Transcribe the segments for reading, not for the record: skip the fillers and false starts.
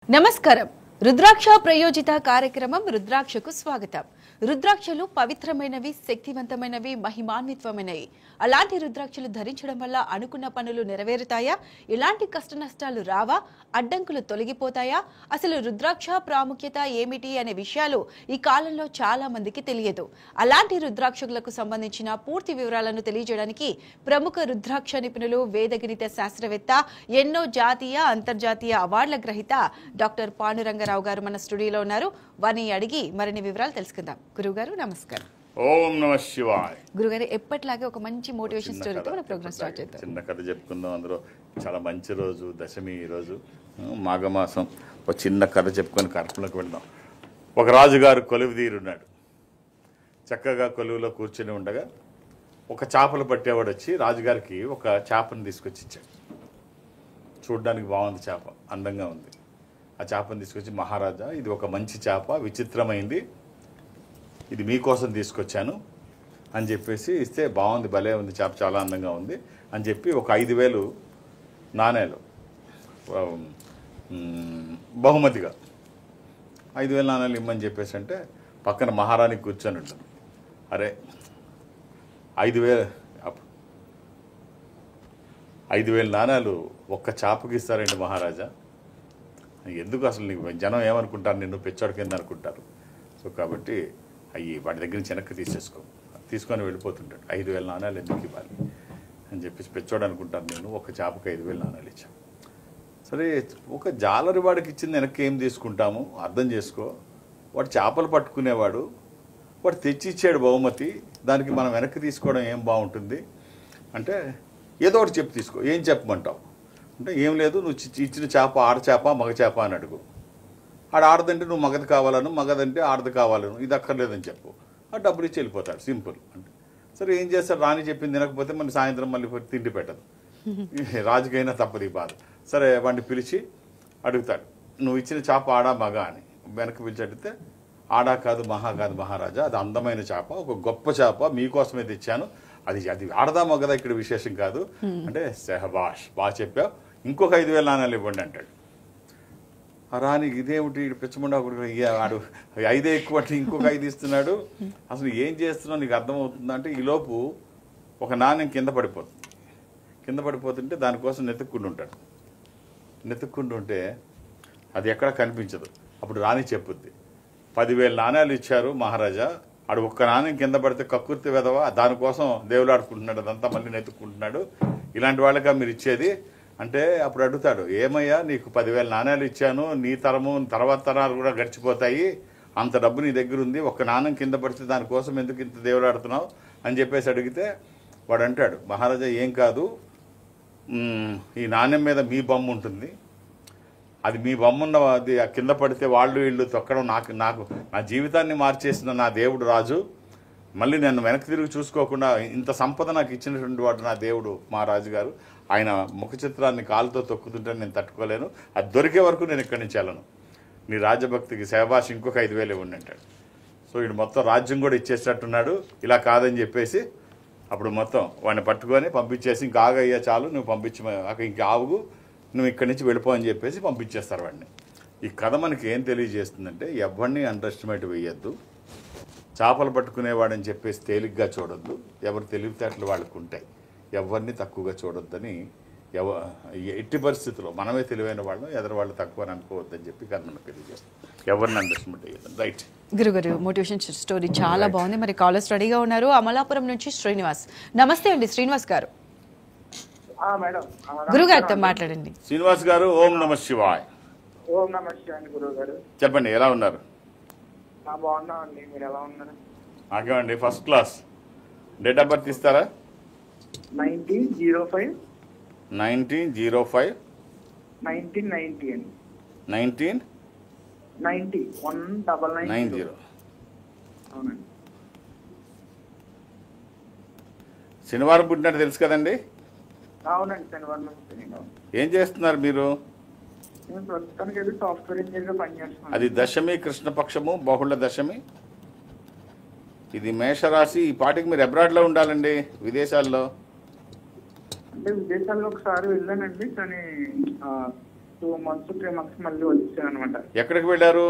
నమస్కారం. రుద్రాక్ష ప్రయోజిత కార్యక్రమం రుద్రాక్షకు స్వాగతం. రుద్రాక్షలు పవిత్రమైనవి, శక్తివంతమైనవి, మహిమాన్వితమైనవి. అలాంటి రుద్రాక్షలు ధరించడం వల్ల అనుకున్న పనులు నెరవేరుతాయా? ఎలాంటి కష్ట నష్టాలు రావా? అడ్డంకులు తొలగిపోతాయా? అసలు రుద్రాక్ష ప్రాముఖ్యత ఏమిటి అనే విషయాలు ఈ కాలంలో చాలా మందికి తెలియదు. అలాంటి రుద్రాక్షలకు సంబంధించిన పూర్తి వివరాలను తెలియజేయడానికి ప్రముఖ రుద్రాక్ష నిపుణులు, వేదగణిత శాస్త్రవేత్త, ఎన్నో జాతీయ అంతర్జాతీయ అవార్డుల గ్రహీత డాక్టర్ పాండురంగారావు గారు మన స్టూడియోలో ఉన్నారు. వారిని అడిగి మరిన్ని వివరాలు తెలుసుకుందాం. గురుగారు నమస్కారం. ఓం నమః శివాయ. గురుగారు, ఎప్పటిలాగే ఒక మంచి మోటివేషన్ స్టోరీతో మన ప్రోగ్రామ్ స్టార్ట్ చేద్దాం. చిన్న కథ చెప్పుకుందాం. అందులో చాలా మంచి రోజు దశమి, ఈరోజు మాఘమాసం. ఒక చిన్న కథ చెప్పుకొని కర్పలకు వెళ్దాం. ఒక రాజుగారు కొలువు తీరున్నాడు. చక్కగా కొలువులో కూర్చొని ఉండగా ఒక చేపలు పట్టేవాడు వచ్చి రాజుగారికి ఒక చేపను తీసుకొచ్చి ఇచ్చాడు. చూడ్డానికి బాగుంది, చేప అందంగా ఉంది. ఆ చేపను తీసుకొచ్చి, మహారాజా ఇది ఒక మంచి చేప, విచిత్రమైంది, ఇది మీకోసం తీసుకొచ్చాను అని చెప్పేసి ఇస్తే, బాగుంది, భలే ఉంది, చేప చాలా అందంగా ఉంది అని చెప్పి ఒక 5,000 నాణేలు బహుమతిగా 5,000 నాణేలు ఇమ్మని చెప్పేసి అంటే పక్కన మహారాణి కూర్చొని ఉంటుంది. అరే 5,000 నాణేలు ఒక్క చేపకి ఇస్తారండి మహారాజా, ఎందుకు అసలు నీకు జనం ఏమనుకుంటారు, నిన్ను పెచ్చోడి కింద అనుకుంటారు. సో కాబట్టి వాడి దగ్గర నుంచి వెనక్కి తీసుకొని వెళ్ళిపోతుంటాడు. 5,000 నాణేలు ఎందుకు ఇవ్వాలి అని చెప్పేసి పెచ్చోడు అనుకుంటారు, నేను ఒక చేపకి 5,000 నాణేలు ఇచ్చాను. సరే, ఒక జాలరి వాడికి ఇచ్చింది వెనక్కి ఏం తీసుకుంటాము, అర్థం చేసుకో. వాడు చేపలు పట్టుకునేవాడు, వాడు తెచ్చి ఇచ్చాడు బహుమతి, దానికి మనం వెనక్కి తీసుకోవడం ఏం బాగుంటుంది అంటే, ఏదో ఒకటి చెప్పు తీసుకో, ఏం చెప్పమంటావు అంటే, ఏం లేదు, నువ్వు ఇచ్చిన చేప ఆడచేప మగ చేప అని అడుగు. ఆడదంటే నువ్వు మగది కావాలను, మగదంటే ఆడది కావాలను, ఇది అక్కర్లేదని చెప్పు. ఆ డబ్బులు ఇచ్చి వెళ్ళిపోతాడు, సింపుల్ అంటే. సరే, ఏం చేస్తాడు, రాణి చెప్పింది తినకపోతే మన సాయంత్రం మళ్ళీ తిండి పెట్టదు, రాజుకైనా తప్పదు ఈ బాధ. సరే, వాడిని పిలిచి అడుగుతాడు, నువ్వు ఇచ్చిన చేప ఆడా మగ అని. వెనక్కి పిలిచి అడిగితే, ఆడా కాదు కాదు మహారాజా, అది అందమైన చేప, ఒక గొప్ప చేప, మీకోసమే తెచ్చాను, అది ఆడదా మగదా ఇక్కడ విశేషం కాదు అంటే, సెహబాష్, బాగా చెప్పావు, ఇంకొక 5,000 నాణేలు ఇవ్వండి అంటాడు. ఆ రాణికి ఇదేమిటి, పిచ్చముండా వాడు 5 ఎక్కువ అంటే ఇంకొక 5 ఇస్తున్నాడు, అసలు ఏం చేస్తున్నావు నీకు అర్థమవుతుందా అంటే, ఈలోపు ఒక నాణ్యం కింద పడిపోతుంటే దానికోసం నెతుక్కుంటుంటే అది ఎక్కడ కనిపించదు. అప్పుడు రాణి చెప్పుద్ది, 10,000 నాణేలు ఇచ్చారు మహారాజా, ఆడు ఒక్క నాణ్యం కింద పడితే కక్కుర్తి వెదవా, దానికోసం దేవులాడుకుంటున్నాడు, అదంతా మళ్ళీ నెతుక్కుంటున్నాడు, ఇలాంటి వాళ్ళగా మీరు ఇచ్చేది అంటే. అప్పుడు అడుగుతాడు, ఏమయ్యా నీకు 10,000 నాణేలు ఇచ్చాను, నీ తరము తర్వాత తరాలు కూడా గడిచిపోతాయి, అంత డబ్బు నీ దగ్గర ఉంది, ఒక్క నాణ్యం కింద పడితే దానికోసం ఎందుకు ఇంత దేవులాడుతున్నావు అని చెప్పేసి అడిగితే వాడు అంటాడు, మహారాజా ఏం కాదు, ఈ నాణ్యం మీద మీ బొమ్మ ఉంటుంది, అది మీ బొమ్మ అది కింద పడితే వాళ్ళు వీళ్ళు తొక్కడం నాకు నా జీవితాన్ని మార్చేసిన నా దేవుడు రాజు, మళ్ళీ నన్ను వెనక్కి తిరిగి చూసుకోకుండా ఇంత సంపద నాకు ఇచ్చినటువంటి వాడు నా దేవుడు మా రాజుగారు, ఆయన ముఖ చిత్రాన్ని కాలుతో తొక్కుతుంటే నేను తట్టుకోలేను, అది దొరికే వరకు నేను ఇక్కడి నుంచి వెళ్ళను, నీ రాజభక్తికి సేవాష్ ఇంకొక 5,000 ఇవ్వండి అంటాడు. సో వీడు మొత్తం రాజ్యం కూడా ఇచ్చేసేటట్టున్నాడు. ఇలా కాదని చెప్పేసి అప్పుడు మొత్తం వాడిని పట్టుకొని పంపించేసి, ఇంకా ఆగయ్యా చాలు, నువ్వు ఇంకా ఆవుగు, నువ్వు ఇక్కడి నుంచి వెళ్ళిపో అని చెప్పేసి పంపించేస్తారు వాడిని. ఈ కథ మనకి ఏం తెలియజేస్తుందంటే, ఎవరిని అండర్ ఎస్టిమేట్ వేయద్దు, చేపలు పట్టుకునేవాడని చెప్పేసి తేలిగ్గా చూడొద్దు, ఎవరి తెలివితేటలు వాళ్ళకు ఉంటాయి, ఎవరిని తక్కువగా చూడొద్దని, ఎట్టి పరిస్థితుల్లో మనమే తెలివైన వాళ్ళం, ఎదరు తక్కువ అని అనుకోవద్దని చెప్పి కథ మనకు తెలియజేస్తాం. ఎవరిని అండర్ ఎస్టిమేట్ వేయద్దు. రైట్ గురుగారు, మోటివేషన్ స్టోరీ చాలా బాగుంది. మరి కాలర్స్ రెడీగా ఉన్నారు. అమలాపురం నుంచి శ్రీనివాస్. నమస్తే అండి శ్రీనివాస్ గారు. గురుగారితో మాట్లాడండి. శ్రీనివాస్ గారు, ఓం నమః శివాయ. ఓం నమః శివాయ గురుగారు. చెప్పండి, ఎలా ఉన్నారు? బాగున్నామండి, మీరు ఎలా ఉన్నారు? నాకేమండి first class. Date of birth ఇస్తారా? 1905 1905 1990 అండి. 1990 1990. అవునండి. శనివారం పుట్టినట్టు తెలుసు కదండి? అవునండి, శనివారం. ఏం చేస్తున్నారు మీరు? నేను ప్రస్తుతానికి అయితే సాఫ్ట్వేర్ ఇంజనీర్గా పనిచేస్తున్నాను. అది దశమి, కృష్ణపక్షము, బహుళ దశమి. ఇది మేషరాశి. ఈ పాటికి మీరు అబ్రాడ్లో ఉండాలండి, విదేశాల్లో. అంటే విదేశాల్లో ఒకసారి వెళ్ళానండి, కానీ 2 months 3 months మళ్ళీ వచ్చాను అనమాట. ఎక్కడికి వెళ్ళారు?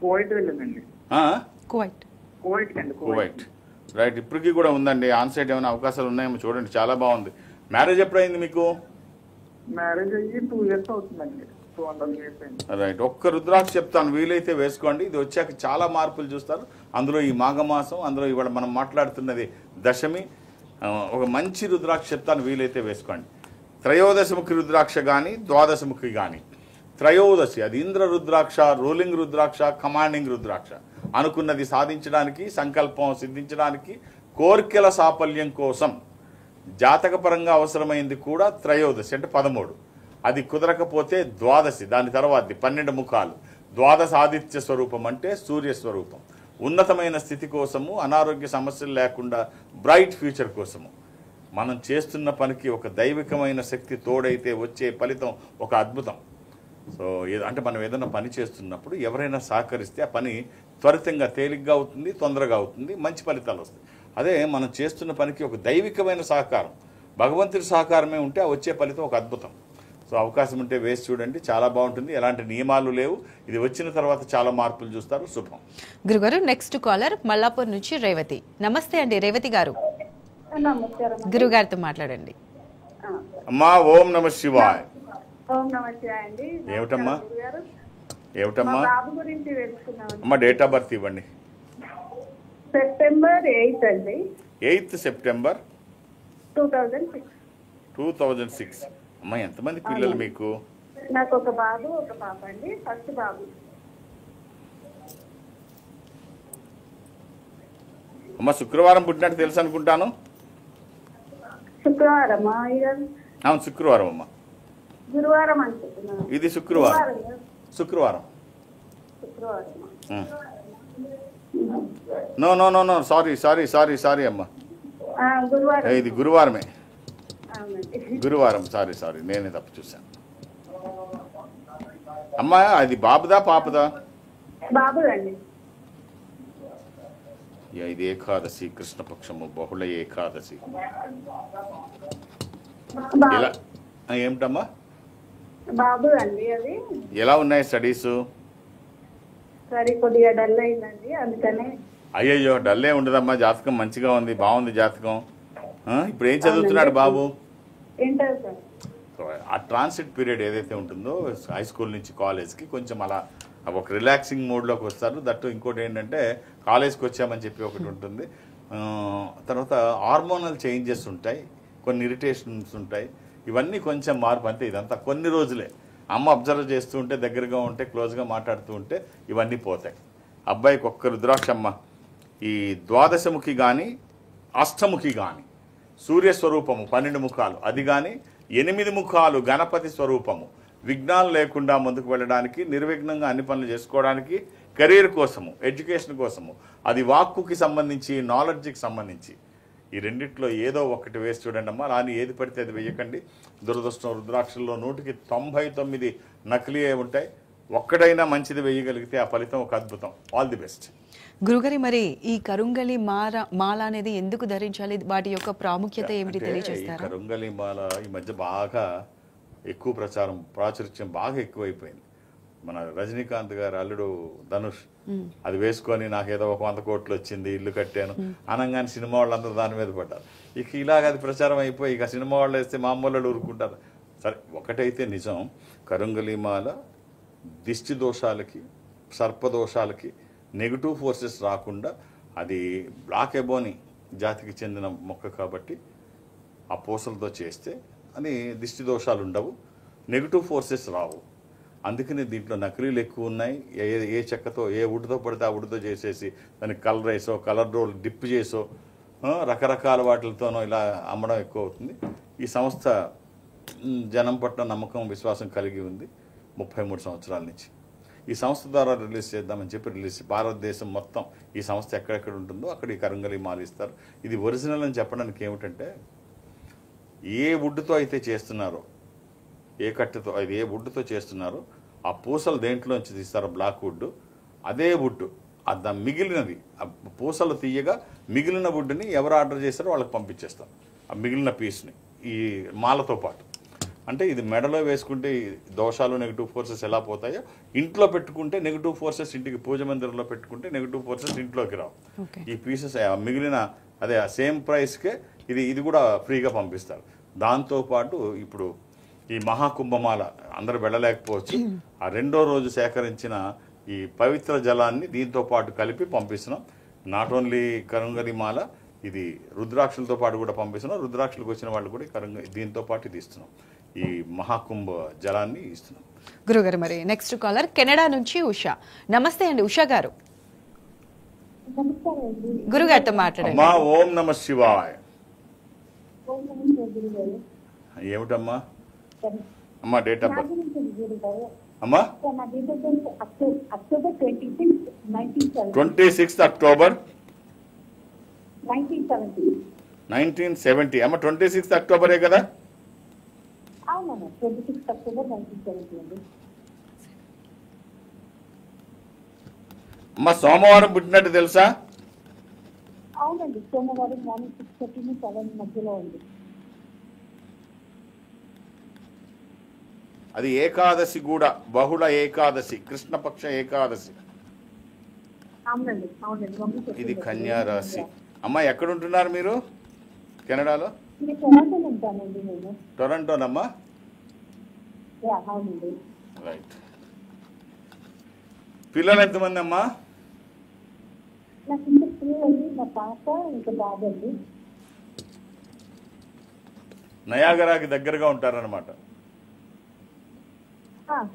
కువైట్ వెళ్ళానండి. కువైట్ అండి. కువైట్. రైట్. ఇప్పటికీ కూడా ఉందండి ఆన్ సైట్ ఏమైనా అవకాశాలు ఉన్నాయేమో చూడండి. చాలా బాగుంది. మ్యారేజ్ ఎప్పుడైంది మీకు? మ్యారేజ్ అయ్యి 2 years అవుతుందండి. 2.5 years అయింది. రైట్. ఒక్క రుద్రాక్ష చెప్తాను, వీలైతే వేసుకోండి. ఇది వచ్చాక చాలా మార్పులు చూస్తారు. అందులో ఈ మాఘమాసం, అందులో ఇవాళ మనం మాట్లాడుతున్నది దశమి. ఒక మంచి రుద్రాక్ష చెప్తాను, వీలైతే వేసుకోండి. త్రయోదశముఖి రుద్రాక్ష కానీ ద్వాదశముఖి కానీ. త్రయోదశి అది ఇంద్ర రుద్రాక్ష, రూలింగ్ రుద్రాక్ష, కమాండింగ్ రుద్రాక్ష. అనుకున్నది సాధించడానికి, సంకల్పం సిద్ధించడానికి, కోర్కెల సాఫల్యం కోసం జాతకపరంగా అవసరమైంది కూడా త్రయోదశి అంటే 13. అది కుదరకపోతే ద్వాదశి, దాని తర్వాతది 12 ముఖాలు. ద్వాదశ ఆదిత్య స్వరూపం అంటే సూర్య స్వరూపం. ఉన్నతమైన స్థితి కోసము, అనారోగ్య సమస్యలు లేకుండా బ్రైట్ ఫ్యూచర్ కోసము. మనం చేస్తున్న పనికి ఒక దైవికమైన శక్తి తోడైతే వచ్చే ఫలితం ఒక అద్భుతం. సో అంటే మనం ఏదైనా పని చేస్తున్నప్పుడు ఎవరైనా సహకరిస్తే ఆ పని త్వరితంగా తేలిగ్గా అవుతుంది, తొందరగా అవుతుంది, మంచి ఫలితాలు వస్తాయి. అదే మనం చేస్తున్న పనికి ఒక దైవికమైన సహకారం, భగవంతుడి సహకారమే ఉంటే ఆ వచ్చే ఫలితం ఒక అద్భుతం. సో అవకాశం ఉంటే వేసి చూడండి, చాలా బాగుంటుంది. ఎలాంటి నియమాలు లేవు. ఇది వచ్చిన తర్వాత చాలా మార్పులు చూస్తారు. శుభం. గురుగారు, నెక్స్ట్ కాలర్ మల్లాపూర్ నుంచి రేవతి. నమస్తే అండి రేవతి గారు. గురుగారితో మాట్లాడండి. అమ్మా ఓం నమ శివాయ. ఓం నమ శివాయ అండి. ఏమిటమ్మా? ఏమిటమ్మా? బాబు గురించి తెలుసుకున్నాం. అమ్మా డేట్ ఆఫ్ బర్త్ ఇవ్వండి. September 8th అండి. 8th September 2006. 2006. అమ్మా ఎంతమంది పిల్లలు మీకు? నాకు ఒక బాబు ఒక పాప అండి. ఫస్ట్ బాబు. అమ్మా శుక్రవారం పుట్టినట్టు తెలుసు అనుకుంటాను. శుక్రవారమా? అవును శుక్రవారం అమ్మా. గురువారం అనుకుంటున్నాను. ఇది శుక్రవారం. శుక్రవారం. No no no no sorry sorry sorry sorry అమ్మా, ఇది గురువారమే. గురువారం. సారీ సారీ నేనే తప్పు చూశాను అమ్మా. అది బాబుదా పాపదా? బాబుదండి. ఇది ఏకాదశి, కృష్ణపక్షము, బహుళ ఏకాదశి. ఎలా ఏమిటమ్మా? బాబు అండి. అది ఎలా ఉన్నాయి స్టడీస్? సరే కొద్దిగా డల్ అయిందండి, అందుకనే. అయ్యయ్యో డల్లే ఉండదమ్మా, జాతకం మంచిగా ఉంది, బాగుంది జాతకం. ఇప్పుడు ఏం చదువుతున్నాడు బాబు? Inter sir. ఆ ట్రాన్సిట్ పీరియడ్ ఏదైతే ఉంటుందో హై స్కూల్ నుంచి కాలేజ్కి కొంచెం అలా ఒక రిలాక్సింగ్ మోడ్లోకి వస్తారు. దట్టు ఇంకోటి ఏంటంటే కాలేజ్కి వచ్చామని చెప్పి ఒకటి ఉంటుంది. తర్వాత హార్మోనల్ చేంజెస్ ఉంటాయి, కొన్ని ఇరిటేషన్స్ ఉంటాయి. ఇవన్నీ కొంచెం మార్పు, అంతే. ఇదంతా కొన్ని రోజులే. అమ్మ అబ్జర్వ్ చేస్తూ ఉంటే, దగ్గరగా ఉంటే, క్లోజ్గా మాట్లాడుతూ ఉంటే ఇవన్నీ పోతాయి. అబ్బాయికి ఒక్క రుద్రాక్షమ్మ. ఈ ద్వాదశముఖి కానీ అష్టముఖి కానీ సూర్యస్వరూపము 12 ముఖాలు, అది కానీ 8 ముఖాలు గణపతి స్వరూపము. విఘ్నాలు లేకుండా ముందుకు వెళ్ళడానికి, నిర్విఘ్నంగా అన్ని పనులు చేసుకోవడానికి, కెరీర్ కోసము, ఎడ్యుకేషన్ కోసము, అది వాక్కుకి సంబంధించి, నాలెడ్జ్కి సంబంధించి. ఈ రెండిట్లో ఏదో ఒకటి వేసి చూడండి అమ్మా. రాని ఏది పడితే అది వేయకండి. దురదృష్టం రుద్రాక్షల్లో 100కి 99 నకిలీ ఉంటాయి. ఒక్కడైనా మంచిది వేయగలిగితే ఆ ఫలితం ఒక అద్భుతం. All the best. గురుగారి, మరి ఈ కరుంగలి మాల అనేది ఎందుకు ధరించాలి? వాటి యొక్క ప్రాముఖ్యత ఏమిటి తెలియజేస్తారా? కరుంగలి మాల ఈ మధ్య బాగా ఎక్కువ ప్రాచుర్యం బాగా ఎక్కువైపోయింది. మన రజనీకాంత్ గారు అల్లుడు ధనుష్ అది వేసుకొని నాకేదో ఒక 100 కోట్లు వచ్చింది, ఇల్లు కట్టాను అనగానే సినిమా వాళ్ళందరూ దాని మీద పడ్డారు. ఇక ఇలాగ అది ప్రచారం అయిపోయి ఇక సినిమా వాళ్ళు వేస్తే మామూలు వాళ్ళు ఊరుకుంటారు. సరే ఒకటైతే నిజం, కరుంగలి మాల దిష్టి దోషాలకి, సర్పదోషాలకి, నెగిటివ్ ఫోర్సెస్ రాకుండా, అది బ్లాక్ ఎబోని జాతికి చెందిన మొక్క కాబట్టి ఆ పూసలతో చేస్తే అది దిష్టి దోషాలు ఉండవు, నెగిటివ్ ఫోర్సెస్ రావు. అందుకని దీంట్లో నకిలీలు ఎక్కువ ఉన్నాయి. ఏ చెక్కతో, ఏ వుడ్తో పడితే ఆ వుడ్తో చేసేసి దానికి కలర్ వేసో, కలర్ రోల్ డిప్ చేసో, రకరకాల వాటితోనో ఇలా అమ్మడం ఎక్కువ అవుతుంది. ఈ సంస్థ జనం పట్ల నమ్మకం, విశ్వాసం కలిగి ఉంది 33 సంవత్సరాల నుంచి. ఈ సంస్థ ద్వారా రిలీజ్ చేద్దామని చెప్పి భారతదేశం మొత్తం ఈ సంస్థ ఎక్కడెక్కడ ఉంటుందో అక్కడ ఈ కరుంగలి మాల ఇస్తారు. ఇది ఒరిజినల్ అని చెప్పడానికి ఏమిటంటే, ఏ వుడ్తో అయితే చేస్తున్నారో, ఏ కట్టెతో, అది ఏ వుడ్తో చేస్తున్నారో ఆ పూసలు దేంట్లోంచి తీస్తారో బ్లాక్ వుడ్, అదే వుడ్ మిగిలినది ఆ పూసలు తీయగా మిగిలిన వుడ్ని ఎవరు ఆర్డర్ చేస్తారో వాళ్ళకి పంపించేస్తాం. ఆ మిగిలిన పీస్ని ఈ మాలతో పాటు. అంటే ఇది మెడలో వేసుకుంటే ఈ దోషాలు నెగిటివ్ ఫోర్సెస్ ఎలా పోతాయో ఇంట్లో పెట్టుకుంటే నెగిటివ్ ఫోర్సెస్ ఇంటికి పూజ మందిరంలో పెట్టుకుంటే నెగిటివ్ ఫోర్సెస్ ఇంట్లోకి రావు. ఈ పీసెస్ మిగిలిన అదే సేమ్ ప్రైస్కే ఇది కూడా ఫ్రీగా పంపిస్తారు. దాంతోపాటు ఇప్పుడు ఈ మహాకుంభమాల అందరూ వెళ్ళలేకపోవచ్చు, ఆ రెండో రోజు సేకరించిన ఈ పవిత్ర జలాన్ని దీంతో పాటు కలిపి పంపిస్తున్నాం. నాట్ ఓన్లీ కరంగరి మాల, ఇది రుద్రాక్షలతో పాటు కూడా పంపిస్తున్నాం. రుద్రాక్షలకు వచ్చిన వాళ్ళు కూడా దీంతో పాటు ఇది ఇస్తున్నాం, ఈ మహాకుంభ జలాన్ని ఇస్తున్నాం. గురుగారు మరి నెక్స్ట్ కాలర్ కెనడా నుంచి ఉషా. నమస్తే అండి ఉషా గారు. గురుగారితో మాట్లాడండి. అమ్మా ఓం నమ శివాయ. ఏమిటమ్మా అమ్మా డేట్ ఆఫ్ బర్త్ అమ్మా? 26 అక్టోబర్ 1970. అమ్మ 26 అక్టోబరే కదా? అవునమ్మా 26 అక్టోబర్ 1970. అమ్మ సోమవారం పుట్టినట్టు తెలుసా? అవునండి, సోమవారం మార్నింగ్ 6:30 నుంచి 7 మధ్యలో ఉంది. అది ఏకాదశి కూడా, బహుళ ఏకాదశి, కృష్ణపక్ష ఏకాదశి. అవునండి అవునండి. ఇది కన్యా రాశి. అమ్మ ఎక్కడుంటున్నారు మీరు? కెనడాలో? టొరంటోలో ఉంటానండి నేను. టొరంటోనమ్మా? అవునండి. రైట్. పిల్లలు ఎంతమంది అమ్మా? నాకు ఇంత పిల్లలండి, మా పాప ఇంకా బాబు అండి. నయాగరాకి దగ్గరగా ఉంటారనమాట.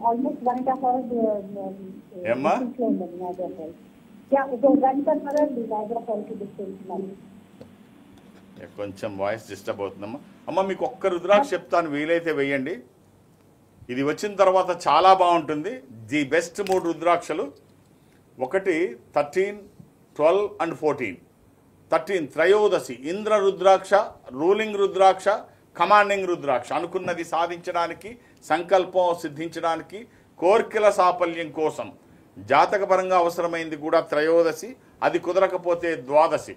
ఆల్మోస్ట్ 1.5 hours ఏమ్మా? ఉందండి Niagara falls. 1.5 hours Niagara falls distance మరి. కొంచెం వాయిస్ డిస్టర్బ్ అవుతుందమ్మా. అమ్మ మీకు ఒక్క రుద్రాక్ష చెప్తాను, వీలైతే వెయ్యండి. ఇది వచ్చిన తర్వాత చాలా బాగుంటుంది. ది బెస్ట్ 3 రుద్రాక్షలు. ఒకటి 13, 12 and 14. 13 త్రయోదశి ఇంద్ర రుద్రాక్ష, రూలింగ్ రుద్రాక్ష, కమాండింగ్ రుద్రాక్ష. అనుకున్నది సాధించడానికి, సంకల్పం సిద్ధించడానికి, కోర్కెల సాఫల్యం కోసం జాతకపరంగా అవసరమైంది కూడా త్రయోదశి. అది కుదరకపోతే ద్వాదశి,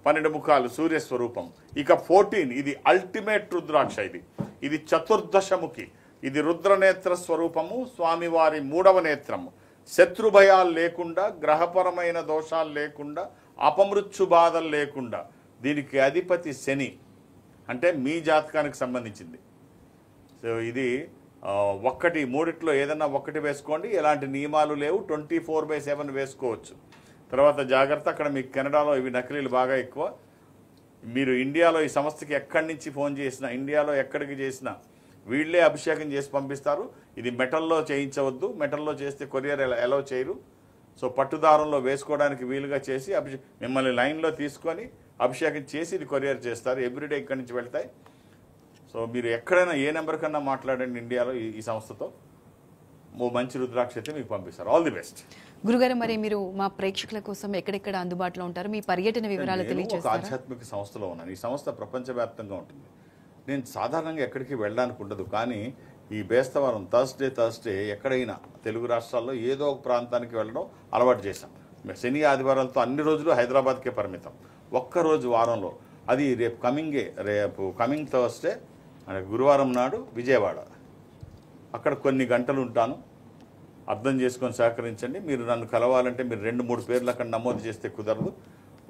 12 ముఖాలు సూర్యస్వరూపం. ఇక 14 ఇది అల్టిమేట్ రుద్రాక్ష. ఇది చతుర్దశముఖి. ఇది రుద్రనేత్ర స్వరూపము, స్వామివారి 3వ నేత్రము. శత్రుభయాలు లేకుండా, గ్రహపరమైన దోషాలు లేకుండా, అపమృత్యు బాధలు లేకుండా. దీనికి అధిపతి శని, అంటే మీ జాతకానికి సంబంధించింది. సో ఇది ఒక్కటి, మూడిట్లో ఏదన్నా ఒకటి వేసుకోండి. ఎలాంటి నియమాలు లేవు. 24/7 వేసుకోవచ్చు. తర్వాత జాగ్రత్త, అక్కడ మీకు కెనడాలో ఇవి నకిలీలు బాగా ఎక్కువ. మీరు ఇండియాలో ఈ సంస్థకి ఎక్కడి నుంచి ఫోన్ చేసినా, ఇండియాలో ఎక్కడికి చేసినా వీళ్ళే అభిషేకం చేసి పంపిస్తారు. ఇది మెటల్లో చేయించవద్దు. మెటల్లో చేస్తే కొరియర్ అలౌ చేయరు. సో పట్టుదారంలో వేసుకోవడానికి వీలుగా చేసి మిమ్మల్ని లైన్లో తీసుకొని అభిషేకం చేసి ఇది కొరియర్ చేస్తారు. ఎవ్రీడే ఇక్కడి నుంచి వెళ్తాయి. సో మీరు ఎక్కడైనా ఏ నెంబర్ కన్నా మాట్లాడండి ఇండియాలో ఈ సంస్థతో. మంచి రుద్రాక్ష అయితే మీకు పంపిస్తారు. All the best. గురుగారు మరి మీరు మా ప్రేక్షకుల కోసం ఎక్కడెక్కడ అందుబాటులో ఉంటారు? మీ పర్యటన వివరాలు తెలియజేస్తారా? ఆధ్యాత్మిక సంస్థలో ఉన్నాను. ఈ సంస్థ ప్రపంచవ్యాప్తంగా ఉంటుంది. నేను సాధారణంగా ఎక్కడికి వెళ్ళడానికి ఉండదు. కానీ ఈ బేస్తవారం థర్స్డే ఎక్కడైనా తెలుగు రాష్ట్రాల్లో ఏదో ఒక ప్రాంతానికి వెళ్ళడం అలవాటు చేశాం. శని ఆదివారాలతో అన్ని రోజులు హైదరాబాద్కే పరిమితం. ఒక్కరోజు వారంలో, అది రేపు కమింగ్ థర్స్డే అంటే గురువారం నాడు విజయవాడ. అక్కడ కొన్ని గంటలు ఉంటాను. అర్థం చేసుకొని సహకరించండి. మీరు నన్ను కలవాలంటే మీరు 2-3 పేర్లు అక్కడ నమోదు చేస్తే కుదరదు.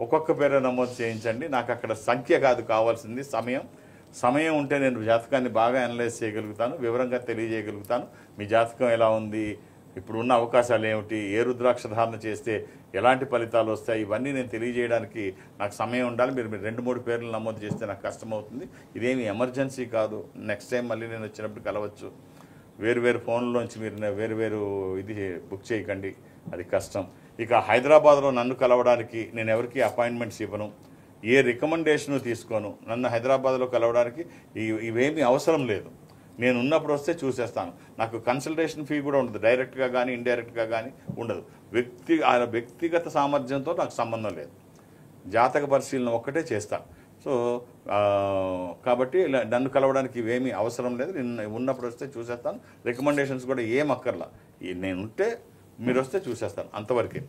ఒక్కొక్క పేరు నమోదు చేయించండి. నాకు అక్కడ సంఖ్య కాదు కావాల్సింది, సమయం ఉంటే నేను జాతకాన్ని బాగా అనలైజ్ చేయగలుగుతాను, వివరంగా తెలియజేయగలుగుతాను. మీ జాతకం ఎలా ఉంది, ఇప్పుడు ఉన్న అవకాశాలు ఏమిటి, ఏ రుద్రాక్ష ధారణ చేస్తే ఎలాంటి ఫలితాలు వస్తాయి, ఇవన్నీ నేను తెలియజేయడానికి నాకు సమయం ఉండాలి. మీరు 2-3 పేర్లు నమోదు చేస్తే నాకు కష్టమవుతుంది. ఇదేమి ఎమర్జెన్సీ కాదు. నెక్స్ట్ టైం మళ్ళీ నేను వచ్చినప్పుడు కలవచ్చు. వేరు ఫోన్లోంచి మీరు వేరు ఇది బుక్ చేయకండి, అది కష్టం. ఇక హైదరాబాద్లో నన్ను కలవడానికి నేను ఎవరికి అపాయింట్మెంట్స్ ఇవ్వను, ఏ రికమెండేషను తీసుకోను. నన్ను హైదరాబాద్లో కలవడానికి ఇవేమీ అవసరం లేదు. నేను ఉన్నప్పుడు వస్తే చూసేస్తాను. నాకు కన్సల్టేషన్ ఫీ కూడా ఉండదు. డైరెక్ట్గా కానీ ఇండైరెక్ట్గా కానీ ఉండదు. వ్యక్తిగత సామర్థ్యంతో నాకు సంబంధం లేదు. జాతక పరిశీలన ఒక్కటే చేస్తాను. సో కాబట్టి నన్ను కలవడానికి ఇవేమీ అవసరం లేదు. నేను ఉన్నప్పుడు వస్తే చూసేస్తాను. రికమెండేషన్స్ కూడా ఏం అక్కర్లా. నేను ఉంటే మీరు వస్తే చూసేస్తాను, అంతవరకే.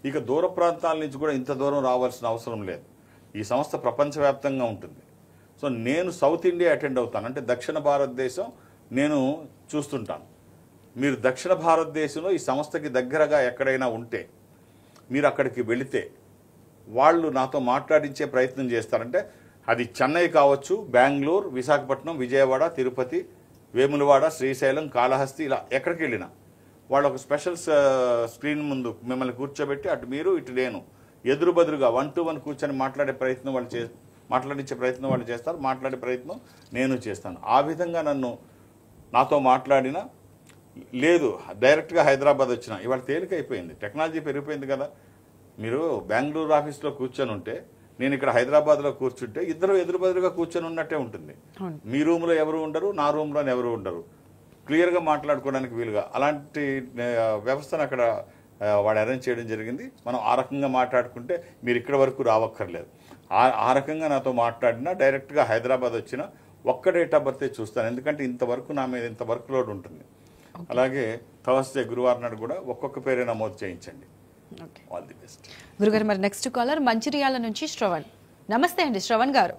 ఇక దూర ప్రాంతాల నుంచి కూడా ఇంత దూరం రావాల్సిన అవసరం లేదు. ఈ సంస్థ ప్రపంచవ్యాప్తంగా ఉంటుంది. సో నేను సౌత్ ఇండియా అటెండ్ అవుతాను. అంటే దక్షిణ భారతదేశం నేను చూస్తుంటాను. మీరు దక్షిణ భారతదేశంలో ఈ సంస్థకి దగ్గరగా ఎక్కడైనా ఉంటే మీరు అక్కడికి వెళితే వాళ్ళు నాతో మాట్లాడించే ప్రయత్నం చేస్తారంటే అది చెన్నై కావచ్చు, బెంగళూరు, విశాఖపట్నం, విజయవాడ, తిరుపతి, వేములవాడ, శ్రీశైలం, కాళహస్తి, ఇలా ఎక్కడికి వెళ్ళినా వాళ్ళు ఒక స్పెషల్ స్క్రీన్ ముందు మిమ్మల్ని కూర్చోబెట్టి అటు మీరు ఇటు నేను ఎదురు బదురుగా 1-to-1 కూర్చొని మాట్లాడించే ప్రయత్నం వాళ్ళు చేస్తారు. మాట్లాడే ప్రయత్నం నేను చేస్తాను. ఆ విధంగా నాతో మాట్లాడినా లేదు, డైరెక్ట్గా హైదరాబాద్ వచ్చిన ఇవాళ తేలికైపోయింది, టెక్నాలజీ పెరిగిపోయింది కదా. మీరు బెంగళూరు ఆఫీస్లో కూర్చొని ఉంటే నేను ఇక్కడ హైదరాబాద్లో కూర్చుంటే ఇద్దరు ఎదురు బదురుగా కూర్చొని ఉన్నట్టే ఉంటుంది. మీ రూమ్లో ఎవరు ఉండరు, నా రూమ్లో ఎవరు ఉండరు, క్లియర్గా మాట్లాడుకోవడానికి వీలుగా అలాంటి వ్యవస్థను అక్కడ వాడు అరేంజ్ చేయడం జరిగింది. మనం ఆ రకంగా మాట్లాడుకుంటే మీరు ఇక్కడ వరకు రావక్కర్లేదు. ఆ రకంగా నాతో మాట్లాడినా డైరెక్ట్గా హైదరాబాద్ వచ్చిన ఒక్క డేట్ ఆఫ్ బర్త్ చూస్తాను, ఎందుకంటే ఇంతవరకు నా మీద ఇంత వర్క్ లోడ్ ఉంటుంది. అలాగే థర్స్డే గురువారం నాడు కూడా ఒక్కొక్క పేరే నమోదు చేయించండి. All the best. గురుగారు మరి నెక్స్ట్ కాలర్ మంచిర్యాల నుంచి శ్రవణ్. నమస్తే అండి శ్రవణ్ గారు.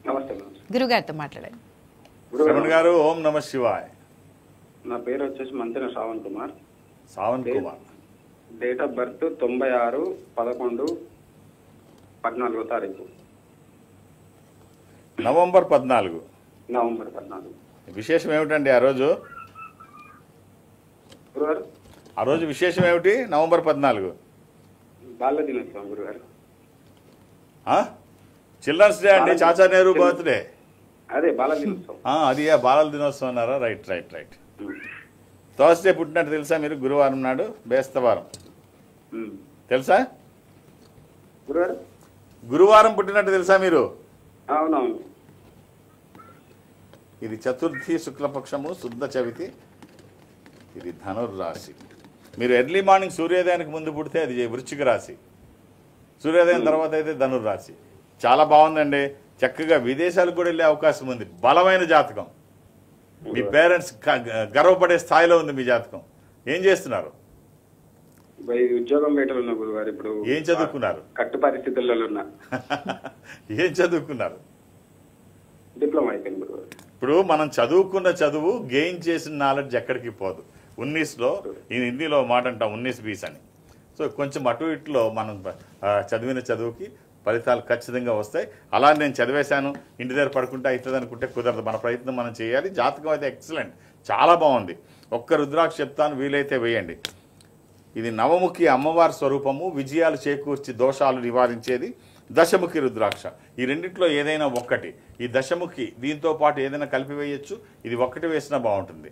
నమస్తే గురుగారితో మాట్లాడండి. శ్రవణ్ గారు, ఓం నమ శివాయ్. నా పేరు వచ్చేసి Manthena Shravan Kumar. Shravan Kumar. Date of birth 96/11/14 November 14. November 14. విశేషం ఏమిటండి ఆ రోజు? గురుగారు ఆ రోజు విశేషం ఏమిటి? నవంబర్ 14 బాల్య దినోత్సవం గురుగారు. చిల్డ్రన్స్ డే అండి, చాచా నెహ్రూ బర్త్డే. అదే బాల దినోత్సవం. అది బాలల దినోత్సవం అన్నారా? రైట్. థర్స్డే పుట్టినట్టు తెలుసా మీరు? గురువారం నాడు బేస్తవారం తెలుసా? గురుగారు గురువారం పుట్టినట్టు తెలుసా మీరు? అవునవును. ఇది చతుర్థి శుక్లపక్షము శుద్ధ చవితి. ఇది ధనుర్రాశి. మీరు ఎర్లీ మార్నింగ్ సూర్యోదయానికి ముందు పుడితే అది వృశ్చిక రాశి, సూర్యోదయం తర్వాత అయితే ధనుర్రాశి. చాలా బాగుందండి. చక్కగా విదేశాలకు కూడా వెళ్ళే అవకాశం ఉంది. బలమైన జాతకం. మీ పేరెంట్స్ గర్వపడే స్థాయిలో ఉంది మీ జాతకం. ఏం చేస్తున్నారు? ఉద్యోగం వేటలు ఉన్నా గురుగారు. ఇప్పుడు ఏం చదువుకున్నారు? కట్టు పరిస్థితుల్లో ఉన్నా. ఏం చదువుకున్నారు? డిప్లొమా అయిపోయింది గురుగారు. ఇప్పుడు మనం చదువుకున్న చదువు గెయిన్ చేసిన నాలెడ్జ్ ఎక్కడికి పోదు. 19లో హిందీలో మాట అంటాం 19-20 అని. సో కొంచెం అటు ఇటులో మనం చదివిన చదువుకి ఫలితాలు ఖచ్చితంగా వస్తాయి. అలా నేను చదివేశాను ఇంటి దగ్గర పడుకుంటే అవుతుంది అనుకుంటే కుదరదు. మన ప్రయత్నం మనం చేయాలి. జాతకం అయితే ఎక్సలెంట్, చాలా బాగుంది. ఒక్క రుద్రాక్ష చెప్తాను, వీలైతే వేయండి. ఇది నవముఖి అమ్మవారి స్వరూపము, విజయాలు చేకూర్చి దోషాలు నివారించేది దశముఖి రుద్రాక్ష. ఈ రెండింటిలో ఏదైనా ఒక్కటి, ఈ దశముఖి దీంతో పాటు ఏదైనా కలిపి వేయచ్చు, ఇది ఒక్కటి వేసినా బాగుంటుంది.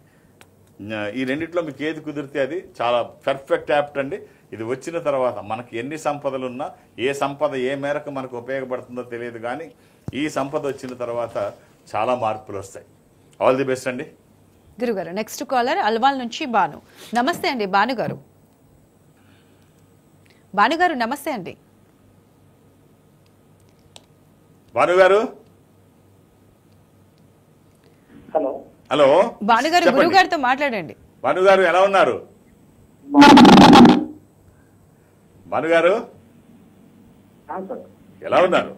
ఈ రెండింటిలో మీకు ఏది కుదిరితే అది చాలా పర్ఫెక్ట్ యాప్ట్ అండి. ఇది వచ్చిన తర్వాత మనకి ఎన్ని సంపదలున్నా ఏ సంపద ఏ మేరకు మనకు ఉపయోగపడుతుందో తెలియదు, కానీ ఈ సంపద వచ్చిన తర్వాత చాలా మార్పులు వస్తాయి. ఆల్ ది బెస్ట్ అండి. గురుగారు నెక్స్ట్ కాలర్ అల్వాల్ నుంచి భాను. నమస్తే అండి భానుగారు. భానుగారు నమస్తే అండి. భానుగారు. హలో హలో భానుగారు, గురుగారితో మాట్లాడండి. భానుగారు ఎలా ఉన్నారు? భానుగారు ఎలా ఉన్నారు?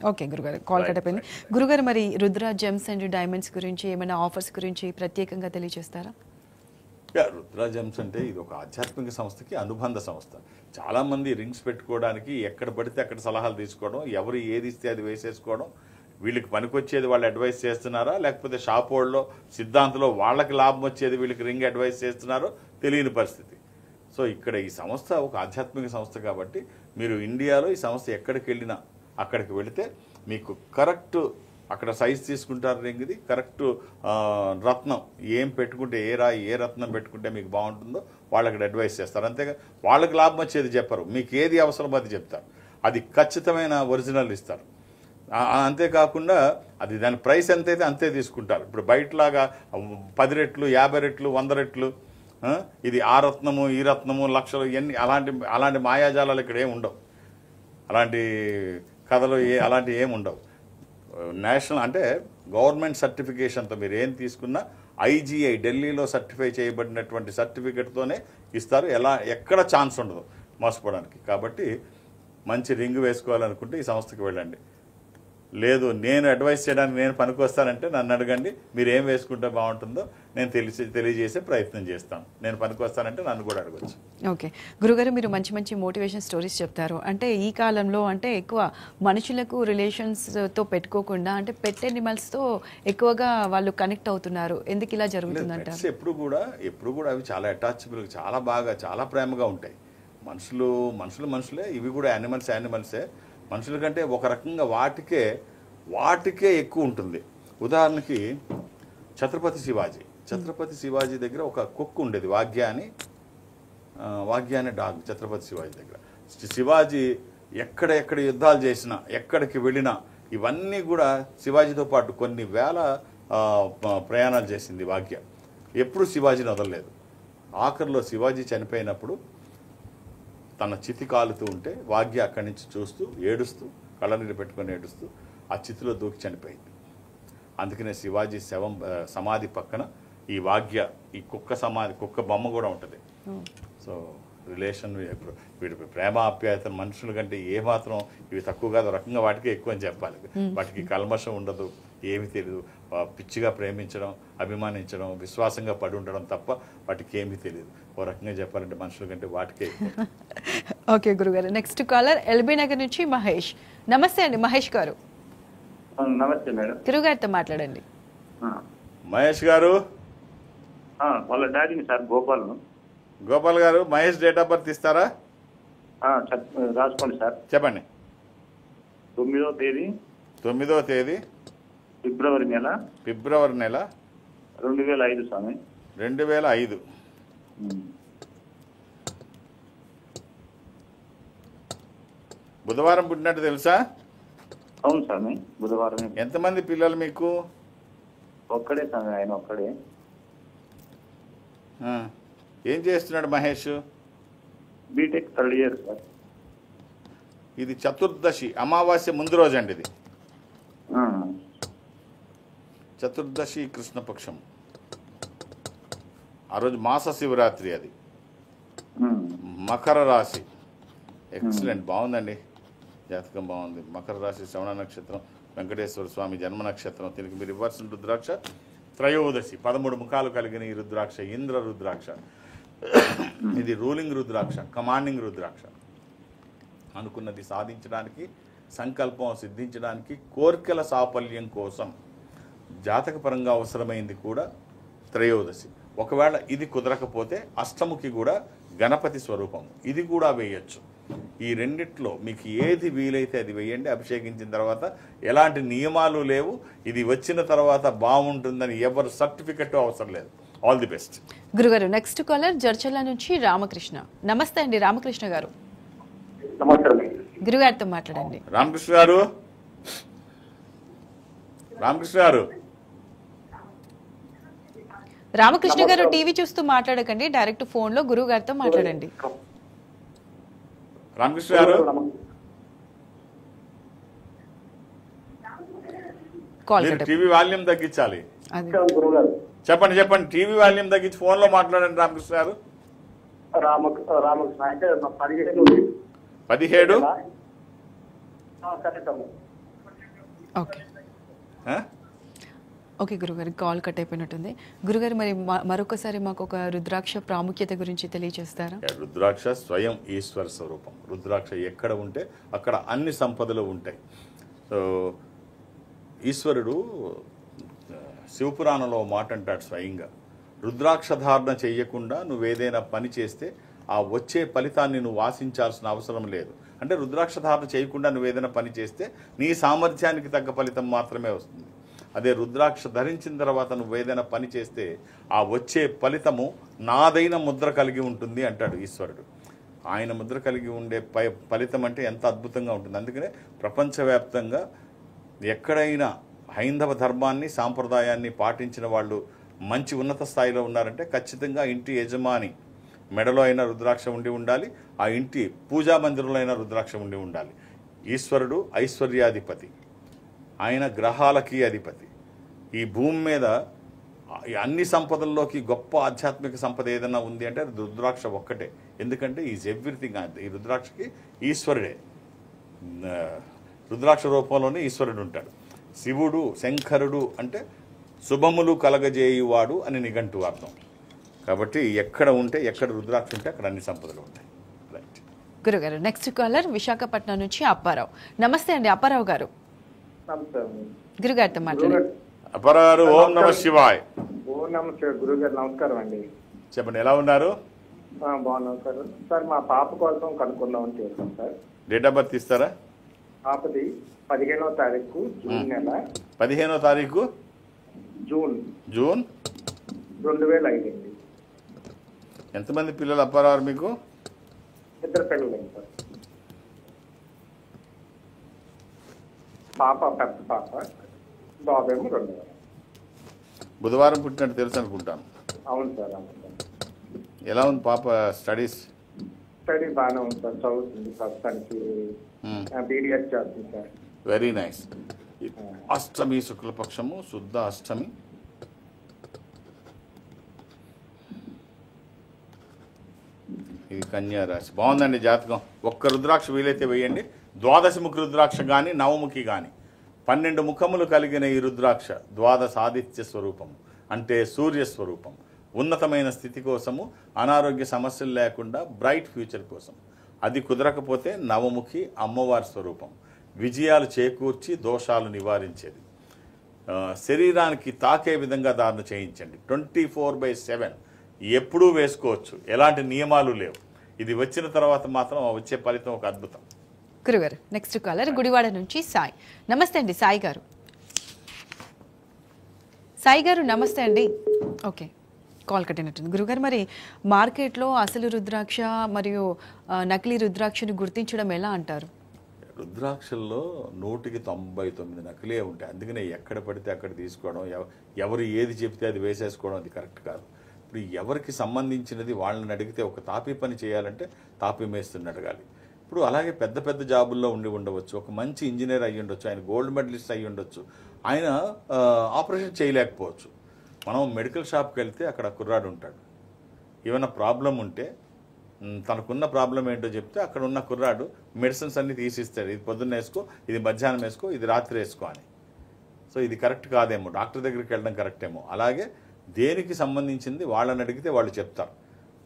ఓకే గురుగారు, కాల్ కట్ అయిపోయింది. గురుగారు మరి రుద్ర జెమ్స్ అండ్ డైమండ్స్ గురించి ఏమైనా ఆఫర్స్ గురించి ప్రత్యేకంగా తెలియజేస్తారా? రుద్ర జెమ్స్ అంటే ఇది ఒక ఆధ్యాత్మిక సంస్థకి అనుబంధ సంస్థ. చాలామంది రింగ్స్ పెట్టుకోవడానికి ఎక్కడ పడితే అక్కడ సలహాలు తీసుకోవడం, ఎవరు ఏది ఇస్తే అది వేసేసుకోవడం, వీళ్ళకి పనికొచ్చేది వాళ్ళు అడ్వైస్ చేస్తున్నారా లేకపోతే షాప్ వాళ్ళలో సిద్ధాంతంలో వాళ్ళకి లాభం వచ్చేది వీళ్ళకి రింగ్ అడ్వైస్ చేస్తున్నారో తెలియని పరిస్థితి. సో ఇక్కడ ఈ సంస్థ ఒక ఆధ్యాత్మిక సంస్థ కాబట్టి మీరు ఇండియాలో ఈ సంస్థ ఎక్కడికి వెళ్ళినా అక్కడికి వెళితే మీకు కరెక్ట్ అక్కడ సైజ్ తీసుకుంటారు రింగ్ది, కరెక్ట్ రత్నం ఏం పెట్టుకుంటే ఏ రాయి ఏ రత్నం పెట్టుకుంటే మీకు బాగుంటుందో వాళ్ళకి అడ్వైస్ చేస్తారు. అంతేగా వాళ్ళకి లాభం వచ్చేది చెప్పరు, మీకు ఏది అవసరమో అది చెప్తారు. అది ఖచ్చితమైన ఒరిజినల్ ఇస్తారు. అంతేకాకుండా అది దాని ప్రైస్ ఎంతైతే అంతే తీసుకుంటారు. ఇప్పుడు బయటలాగా 10 రెట్లు 50 రెట్లు 100 రెట్లు ఇది ఆ రత్నము ఈ రత్నము లక్షలు ఇవన్నీ అలాంటి మాయాజాలాలు ఇక్కడ ఏమి ఉండవు. అలాంటి కథలు అలాంటివి ఏమి ఉండవు. నేషనల్ అంటే గవర్నమెంట్ సర్టిఫికేషన్తో మీరు ఏం తీసుకున్నా IGI ఢిల్లీలో సర్టిఫై చేయబడినటువంటి సర్టిఫికెట్తోనే ఇస్తారు. ఎక్కడ ఛాన్స్ ఉండదు మోసపోవడానికి. కాబట్టి మంచి రింగ్ వేసుకోవాలనుకుంటే ఈ సంస్థకి వెళ్ళండి. లేదు నేను అడ్వైస్ చేయడానికి నేను పనికొస్తానంటే నన్ను అడగండి, మీరు ఏం వేసుకుంటే బాగుంటుందో నేను తెలియజేసే ప్రయత్నం చేస్తాను. నేను పనికొస్తానంటే నన్ను కూడా అడగచ్చు. ఓకే గురుగారు, మీరు మంచి మంచి మోటివేషన్ స్టోరీస్ చెప్తారు. అంటే ఈ కాలంలో అంటే ఎక్కువ మనుషులకు రిలేషన్స్తో పెట్టుకోకుండా అంటే పెట్ ఎనిమల్స్తో ఎక్కువగా వాళ్ళు కనెక్ట్ అవుతున్నారు. ఎందుకు ఇలా జరుగుతుందంట? ఎప్పుడు కూడా అవి చాలా అటాచబుల్, చాలా బాగా, చాలా ప్రేమగా ఉంటాయి. మనుషులే, ఇవి కూడా యానిమల్సే. మనుషుల కంటే ఒక రకంగా వాటికే ఎక్కువ ఉంటుంది. ఉదాహరణకి ఛత్రపతి శివాజీ దగ్గర ఒక కుక్క ఉండేది, వాగ్య అనే డాగ్. ఛత్రపతి శివాజీ దగ్గర శివాజీ ఎక్కడ యుద్ధాలు చేసినా, ఎక్కడికి వెళ్ళినా ఇవన్నీ కూడా శివాజీతో పాటు కొన్ని వేల ప్రయాణాలు చేసింది వాగ్య. ఎప్పుడు శివాజీని వదలలేదు. ఆఖరిలో శివాజీ చనిపోయినప్పుడు తన చితి కాలుతూ ఉంటే వాగ్య అక్కడి నుంచి చూస్తూ ఏడుస్తూ కళ్ళనీళ్ళు పెట్టుకొని ఏడుస్తూ ఆ చితిలో దూకి చనిపోయింది. అందుకనే శివాజీ సమాధి పక్కన ఈ వాగ్య, ఈ కుక్క బొమ్మ కూడా ఉంటుంది. సో రిలేషన్, వీడి ప్రేమ ఆప్యాయతలు మనుషుల కంటే ఏమాత్రం ఇవి తక్కువ కాదు, రకంగా వాటికి ఎక్కువ అని చెప్పాలి. వాటికి కల్మషం ఉండదు, ఏమి తెలియదు. పిచ్చిగా ప్రేమించడం, అభిమానించడం, విశ్వాసంగా పడి ఉండడం తప్ప వాటికి ఏమీ తెలియదు. ఓ రకంగా చెప్పాలంటే మనుషుల కంటే వాటికే ఎక్కువ. ఓకే గురుగారు, నెక్స్ట్ కాలర్ ఎల్బీ నగర్ నుంచి మహేష్. నమస్తే అండి మహేష్ గారు. నమస్తే మేడం. గురుగారితో మాట్లాడండి. మహేష్ గారు, వాళ్ళ డాడీని సార్ గోపాల్ గారు, మహేష్ డేట్ ఆఫ్ బర్త్ ఇస్తారా? రాసుకోండి సార్. చెప్పండి. 9వ తేదీ ఫిబ్రవరి నెల 2005 స్వామి. 2005. బుధవారం పుట్టినట్టు తెలుసా? అవును స్వామి, బుధవారం. ఎంతమంది పిల్లలు మీకు? ఒక్కడే స్వామి, ఆయన ఒక్కడే. ఏం చేస్తున్నాడు Mahesh? BTech 3rd year sir. ఇది చతుర్దశి, అమావాస్య ముందు రోజు అండి. ఇది చతుర్దశి కృష్ణపక్షం, ఆ రోజు మాస శివరాత్రి. అది మకర రాశి. ఎక్సలెంట్, బాగుందండి, జాతకం బాగుంది. మకర రాశి, శ్రవణ నక్షత్రం, వెంకటేశ్వర స్వామి జన్మ నక్షత్రం. దీనికి మీరు ఇవ్వాల్సిన రుద్రాక్ష త్రయోదశి, 13 ముఖాలు కలిగిన ఈ రుద్రాక్ష ఇంద్ర రుద్రాక్ష. ఇది రూలింగ్ రుద్రాక్ష, కమాండింగ్ రుద్రాక్ష. అనుకున్నది సాధించడానికి, సంకల్పం సిద్ధించడానికి, కోర్కెల సాఫల్యం కోసం జాతకపరంగా అవసరమైంది కూడా త్రయోదశి. ఒకవేళ ఇది కుదరకపోతే అష్టముఖి కూడా గణపతి స్వరూపం, ఇది కూడా వేయచ్చు. ఈ రెండిట్లో మీకు ఏది వీలైతే అది వేయండి. అభిషేకించిన తర్వాత ఎలాంటి నియమాలు లేవు. ఇది వచ్చిన తర్వాత బాగుంటుందని ఎవరు సర్టిఫికెట్ అవసరం లేదు. All the best. గురుగారు, నెక్స్ట్ కాలర్ జర్చల్ల నుంచి రామకృష్ణ. నమస్తే అండి రామకృష్ణ గారు. గురుగారితో మాట్లాడండి. రామకృష్ణ గారు, రామకృష్ణ గారు టీవీ చూస్తూ మాట్లాడకండి, డైరెక్ట్ ఫోన్ లో గురువు గారితో మాట్లాడండి. రామకృష్ణ గారు, టీవీ వాల్యూమ్ తగ్గించాలి. చెప్పండి. టీవీ వాల్యూమ్ తగ్గించి ఫోన్ లో మాట్లాడండి. రామకృష్ణ గారు, 17. ఓకే గురుగారు, కాల్ కట్ అయిపోయినట్టుంది. గురుగారు, మరి మరొకసారి మాకు ఒక రుద్రాక్ష ప్రాముఖ్యత గురించి తెలియజేస్తారా? రుద్రాక్ష స్వయం ఈశ్వర స్వరూపం. రుద్రాక్ష ఎక్కడ ఉంటే అక్కడ అన్ని సంపదలు ఉంటాయి. సో ఈశ్వరుడు శివపురాణంలో మాట అంటాడు స్వయంగా, రుద్రాక్ష ధారణ చెయ్యకుండా నువ్వేదైనా పని చేస్తే ఆ వచ్చే ఫలితాన్ని నువ్వు ఆశించాల్సిన అవసరం లేదు. అంటే రుద్రాక్ష ధారణ చేయకుండా నువ్వేదైనా పని చేస్తే నీ సామర్థ్యానికి తగ్గ ఫలితం మాత్రమే వస్తుంది. అదే రుద్రాక్ష ధరించిన తర్వాత నువ్వు ఏదైనా పని చేస్తే ఆ వచ్చే ఫలితము నాదైన ముద్ర కలిగి ఉంటుంది అంటాడు ఈశ్వరుడు. ఆయన ముద్ర కలిగి ఉండే ఫలితం అంటే ఎంత అద్భుతంగా ఉంటుంది. అందుకనే ప్రపంచవ్యాప్తంగా ఎక్కడైనా హైందవ ధర్మాన్ని, సాంప్రదాయాన్ని పాటించిన వాళ్ళు మంచి ఉన్నత స్థాయిలో ఉన్నారంటే ఖచ్చితంగా ఇంటి యజమాని మెడలో అయినా రుద్రాక్ష ఉండి ఉండాలి, ఆ ఇంటి పూజా మందిరంలో అయినా రుద్రాక్ష ఉండి ఉండాలి. ఈశ్వరుడు ఐశ్వర్యాధిపతి, ఆయన గ్రహాలకి అధిపతి. ఈ భూమి మీద అన్ని సంపదల్లోకి గొప్ప ఆధ్యాత్మిక సంపద ఏదైనా ఉంది అంటే రుద్రాక్ష ఒక్కటే. ఎందుకంటే ఈజ్ ఎవ్రీథింగ్. ఈ రుద్రాక్షకి ఈశ్వరుడే రుద్రాక్ష రూపంలోనే ఈశ్వరుడు ఉంటాడు. శివుడు శంకరుడు అంటే శుభములు కలగజేయువాడు అని నిఘంటు అర్థం. కాబట్టి ఎక్కడ రుద్రాక్ష ఉంటే అక్కడ అన్ని సంపదలు ఉంటాయి. రైట్ గురుగారు, నెక్స్ట్ కాలర్ విశాఖపట్నం నుంచి అప్పారావు. నమస్తే అండి అప్పారావు గారు. గురుగారితో మాట్లాడండి. అపరారు. ఓం నమ శివాయ్. ఓం నమస్తే గురుగారు, నమస్కారం అండి. చెప్పండి, ఎలా ఉన్నారు? బాగున్నాం సార్. సార్ మా పాప కోసం కనుక్కుందామని చేస్తాం సార్. డేట్ ఆఫ్ బర్త్ ఇస్తారా? పాపది 15వ తారీఖు జూన్ నెల. 15వ తారీఖు జూన్ 2005 అండి. ఎంతమంది పిల్లలు అప్పారారు మీకు? 2 పిల్లలు సార్. పాప పెద్ద పాప, బాబేమో 2. బుధవారం పుట్టినట్టు తెలుసు అనుకుంటాను. అవును సార్, అవును సార్. ఎలా ఉంది పాప స్టడీస్? స్టడీ బాగానే ఉంది సార్, చదువుతుంది. ప్రస్తుతానికి బీడీఎస్ చేస్తుంది సార్. Very nice. అష్టమి శుక్లపక్షము, శుద్ధ అష్టమి. ఇది కన్యా రాశి. బాగుందండి జాతకం. ఒక్క రుద్రాక్ష వీలైతే వేయండి. ద్వాదశముఖి రుద్రాక్ష కానీ నవముఖి కానీ 12 ముఖములు కలిగిన ఈ రుద్రాక్ష ద్వాదశాదిత్య స్వరూపము, అంటే సూర్యస్వరూపం. ఉన్నతమైన స్థితి కోసము, అనారోగ్య సమస్యలు లేకుండా బ్రైట్ ఫ్యూచర్ కోసం. అది కుదరకపోతే నవముఖి అమ్మవారి స్వరూపం, విజయాలు చేకూర్చి దోషాలు నివారించేది. శరీరానికి తాకే విధంగా ధారణ చేయించండి. 24/7 ఎప్పుడూ వేసుకోవచ్చు, ఎలాంటి నియమాలు లేవు. ఇది వచ్చిన తర్వాత మాత్రం వచ్చే ఫలితం ఒక అద్భుతం. గురుగారు, నెక్స్ట్ కాలర్ గుడివాడ నుంచి సాయి. నమస్తే అండి సాయి గారు. సాయి గారు నమస్తే అండి. ఓకే, కాల్ కట్టినట్టుంది. గురుగారు, మరి మార్కెట్లో అసలు రుద్రాక్ష మరియు నకిలీ రుద్రాక్షను గుర్తించడం ఎలా అంటారు? రుద్రాక్షల్లో 199 నకిలే ఉంటాయి. అందుకనే ఎక్కడ పడితే అక్కడ తీసుకోవడం, ఎవరు ఏది చెప్తే అది వేసేసుకోవడం అది కరెక్ట్ కాదు. ఇప్పుడు ఎవరికి సంబంధించినది వాళ్ళని అడిగితే, ఒక తాపీ పని చేయాలంటే తాపీ మేస్తుని అడగాలి. ఇప్పుడు అలాగే పెద్ద పెద్ద జాబుల్లో ఉండవచ్చు. ఒక మంచి ఇంజనీర్ అయ్యి ఉండొచ్చు, ఆయన గోల్డ్ మెడలిస్ట్ అయ్యి ఉండొచ్చు, ఆయన ఆపరేషన్ చేయలేకపోవచ్చు. మనం మెడికల్ షాప్కి వెళ్తే అక్కడ కుర్రాడు ఉంటాడు. ఏమైనా ప్రాబ్లం ఉంటే తనకున్న ప్రాబ్లం ఏంటో చెప్తే అక్కడ ఉన్న కుర్రాడు మెడిసిన్స్ అన్ని తీసిస్తాడు. ఇది పొద్దున్న వేసుకో, ఇది మధ్యాహ్నం వేసుకో, ఇది రాత్రి వేసుకో అని. సో ఇది కరెక్ట్ కాదేమో, డాక్టర్ దగ్గరికి వెళ్ళడం కరెక్ట్ ఏమో. అలాగే దేనికి సంబంధించింది వాళ్ళని అడిగితే వాళ్ళు చెప్తారు.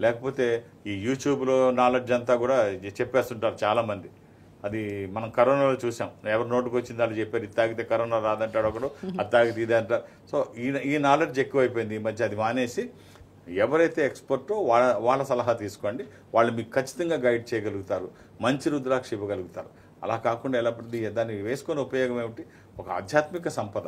లేకపోతే ఈ యూట్యూబ్లో నాలెడ్జ్ అంతా కూడా చెప్పేస్తుంటారు చాలామంది. అది మనం కరోనాలో చూసాం. ఎవరు నోటుకు వచ్చింది వాళ్ళు చెప్పారు, ఇది తాగితే కరోనా రాదంటాడు ఒకడు, అది తాగితే ఇదే అంటారు. సో ఈ నాలెడ్జ్ ఎక్కువైపోయింది ఈ మధ్య. అది మానేసి ఎవరైతే ఎక్స్పర్టో వాళ్ళ సలహా తీసుకోండి. వాళ్ళు మీకు ఖచ్చితంగా గైడ్ చేయగలుగుతారు, మంచి రుద్రాక్ష ఇవ్వగలుగుతారు. అలా కాకుండా ఎలా దాన్ని వేసుకొని ఉపయోగం ఏమిటి? ఒక ఆధ్యాత్మిక సంపద,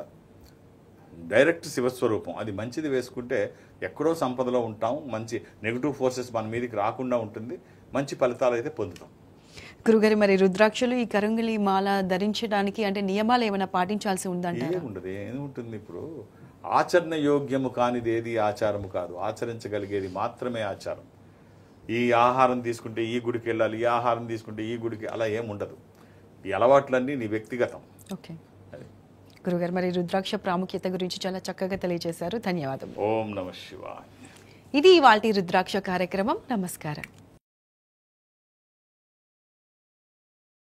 డైరెక్ట్ శివస్వరూపం, అది మంచిది వేసుకుంటే ఎక్కడో సంపదలో ఉంటాం. మంచి నెగిటివ్ ఫోర్సెస్ మన మీదకి రాకుండా ఉంటుంది. మంచి ఫలితాలు అయితే పొందుతాం. గురుగారు, మరి రుద్రాక్షలు ఈ కరంగిలి మాల ధరించడానికి అంటే నియమాలు ఏమైనా పాటించాల్సి ఉందంటే? ఏముండదు, ఏముంటుంది. ఇప్పుడు ఆచరణ యోగ్యము కానిది ఏది ఆచారము కాదు, ఆచరించగలిగేది మాత్రమే ఆచారం. ఈ ఆహారం తీసుకుంటే ఈ గుడికి వెళ్ళాలి, ఈ ఆహారం తీసుకుంటే ఈ గుడికి, అలా ఏముండదు. ఈ అలవాట్లన్నీ నీ వ్యక్తిగతం. ఓకే గురుగారు, మరి రుద్రాక్ష ప్రాముఖ్యత గురించి చాలా చక్కగా తెలియజేశారు. ధన్యవాదాలు. ఓం నమః శివాయ. ఇది ఇవాల్టి రుద్రాక్ష కార్యక్రమం. నమస్కారం.